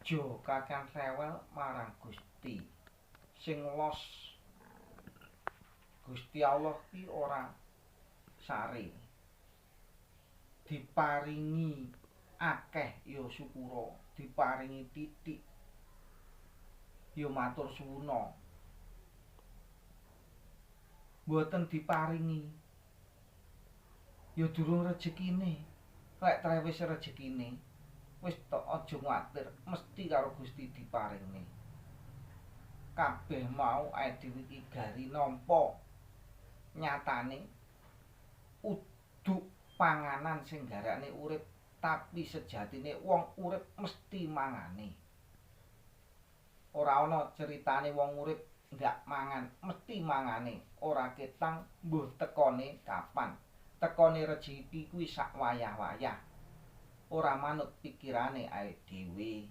aja kakang rewel marang Gusti. Sing los Gusti Allah ki ora sare. Diparingi akeh ya syukura, diparingi titik ya matur suwuna. Mboten diparingi ya durung rejekine. Lek trewis rejekine wis tok aja kuwatir, mesti karo Gusti diparingne. Kabeh mau awake dhewe iki gari nampa nyatane uduk panganan sing garane urip, tapi sejatine wong urip mesti mangane. Ora ana ceritane wong urip nggak mangan, mesti mangane. Ora ketang mbuh tekone kapan. Tekone rejeki kuwi sak wayah-wayah. Ora manut pikirane awake dhewe.